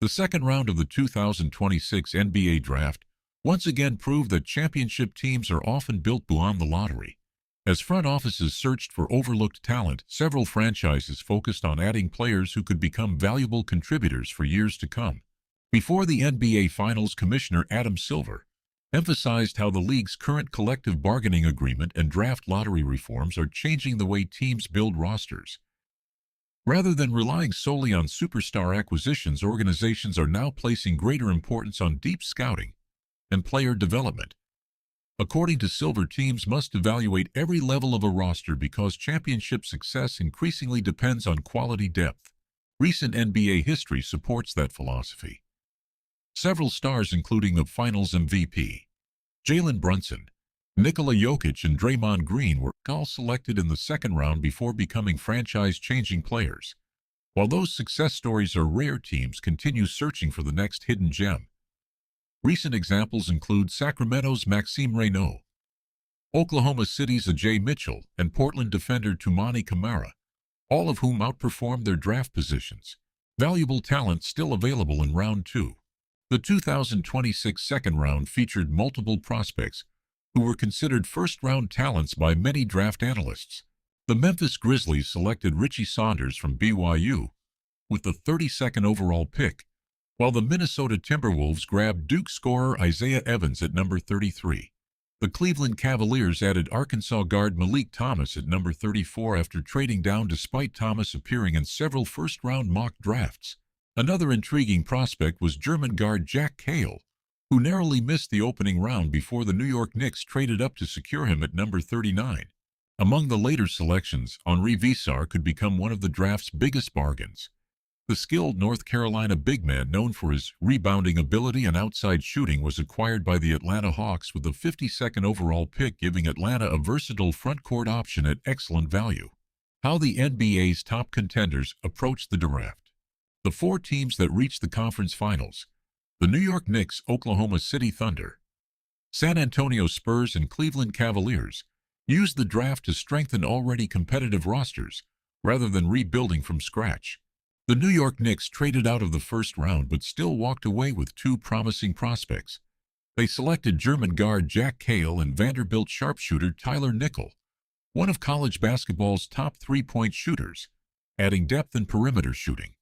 The second round of the 2026 NBA Draft once again proved that championship teams are often built beyond the lottery. As front offices searched for overlooked talent, several franchises focused on adding players who could become valuable contributors for years to come. Before the NBA Finals, Commissioner Adam Silver emphasized how the league's current collective bargaining agreement and draft lottery reforms are changing the way teams build rosters. Rather than relying solely on superstar acquisitions, organizations are now placing greater importance on deep scouting and player development. According to Silver, teams must evaluate every level of a roster because championship success increasingly depends on quality depth. Recent NBA history supports that philosophy. Several stars, including the Finals MVP Jalen Brunson, Nikola Jokic, and Draymond Green, were all selected in the second round before becoming franchise-changing players. While those success stories are rare, teams continue searching for the next hidden gem. Recent examples include Sacramento's Maxime Reynaud, Oklahoma City's Ajay Mitchell, and Portland defender Toumani Camara, all of whom outperformed their draft positions. Valuable talent still available in Round 2. The 2026 second round featured multiple prospects who were considered first-round talents by many draft analysts. The Memphis Grizzlies selected Richie Saunders from BYU with the 32nd overall pick, while the Minnesota Timberwolves grabbed Duke scorer Isaiah Evans at number 33. The Cleveland Cavaliers added Arkansas guard Meleek Thomas at number 34 after trading down despite Thomas appearing in several first-round mock drafts. Another intriguing prospect was German guard Jack Kayil, who narrowly missed the opening round before the New York Knicks traded up to secure him at number 39. Among the later selections, Henri Visar could become one of the draft's biggest bargains. The skilled North Carolina big man, known for his rebounding ability and outside shooting, was acquired by the Atlanta Hawks with the 52nd overall pick, giving Atlanta a versatile front-court option at excellent value. How the NBA's top contenders approached the draft. The four teams that reached the conference finals: the New York Knicks, Oklahoma City Thunder, San Antonio Spurs, and Cleveland Cavaliers, used the draft to strengthen already competitive rosters rather than rebuilding from scratch. The New York Knicks traded out of the first round but still walked away with two promising prospects. They selected German guard Jack Kayil and Vanderbilt sharpshooter Tyler Nickel, one of college basketball's top three-point shooters, adding depth and perimeter shooting.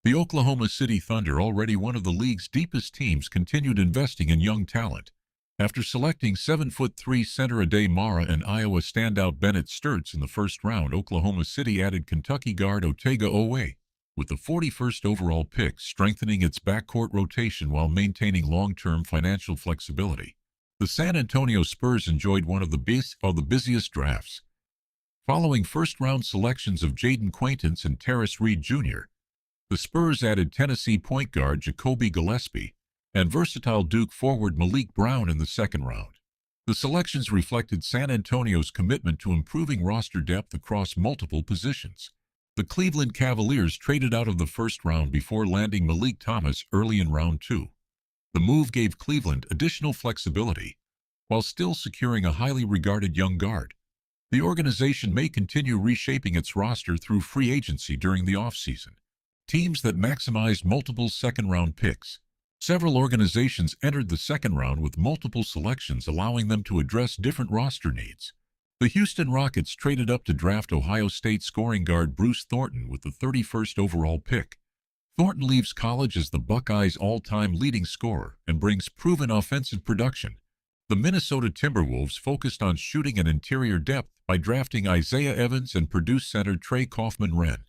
The Oklahoma City Thunder, already one of the league's deepest teams, continued investing in young talent. After selecting 7'3" center Aday Mara and Iowa standout Bennett Sturts in the first round, Oklahoma City added Kentucky guard Otega Oweh with the 41st overall pick, strengthening its backcourt rotation while maintaining long-term financial flexibility. The San Antonio Spurs enjoyed one of the busiest drafts. Following first-round selections of Jaden Quaintance and Terrace Reed Jr., the Spurs added Tennessee point guard Jacoby Gillespie and versatile Duke forward Malik Brown in the second round. The selections reflected San Antonio's commitment to improving roster depth across multiple positions. The Cleveland Cavaliers traded out of the first round before landing Meleek Thomas early in Round 2. The move gave Cleveland additional flexibility while still securing a highly regarded young guard. The organization may continue reshaping its roster through free agency during the offseason. Teams that maximized multiple second-round picks. Several organizations entered the second round with multiple selections, allowing them to address different roster needs. The Houston Rockets traded up to draft Ohio State scoring guard Bruce Thornton with the 31st overall pick. Thornton leaves college as the Buckeyes' all-time leading scorer and brings proven offensive production. The Minnesota Timberwolves focused on shooting and interior depth by drafting Isaiah Evans and Purdue center Trey Kaufman-Renn.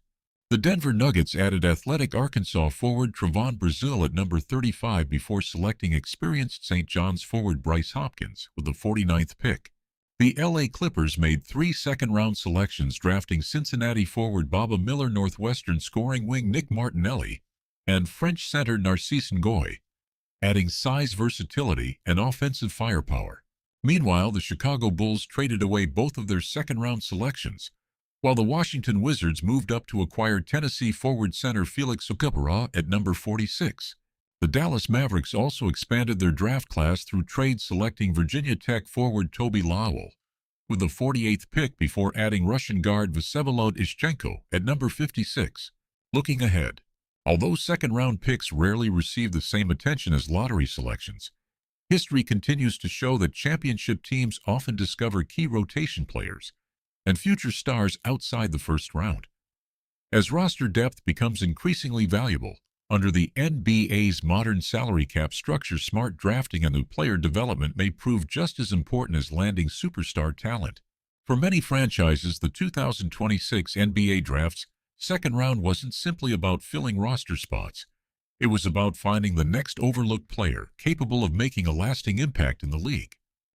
The Denver Nuggets added athletic Arkansas forward Trevon Brazile at number 35 before selecting experienced St. John's forward Bryce Hopkins with the 49th pick. The LA Clippers made 3 second-round selections, drafting Cincinnati forward Baba Miller, Northwestern scoring wing Nick Martinelli, and French center Narcisse Ngoy, adding size, versatility, and offensive firepower. Meanwhile, the Chicago Bulls traded away both of their second-round selections, while the Washington Wizards moved up to acquire Tennessee forward center Felix Okpara at number 46. The Dallas Mavericks also expanded their draft class through trade, selecting Virginia Tech forward Toby Lowell with the 48th pick before adding Russian guard Vsevolod Ishchenko at number 56. Looking ahead, Although second-round picks rarely receive the same attention as lottery selections, history continues to show that championship teams often discover key rotation players and future stars outside the first round. As roster depth becomes increasingly valuable, under the NBA's modern salary cap structure, smart drafting and new player development may prove just as important as landing superstar talent. For many franchises, the 2026 NBA Draft's second round wasn't simply about filling roster spots. It was about finding the next overlooked player capable of making a lasting impact in the league.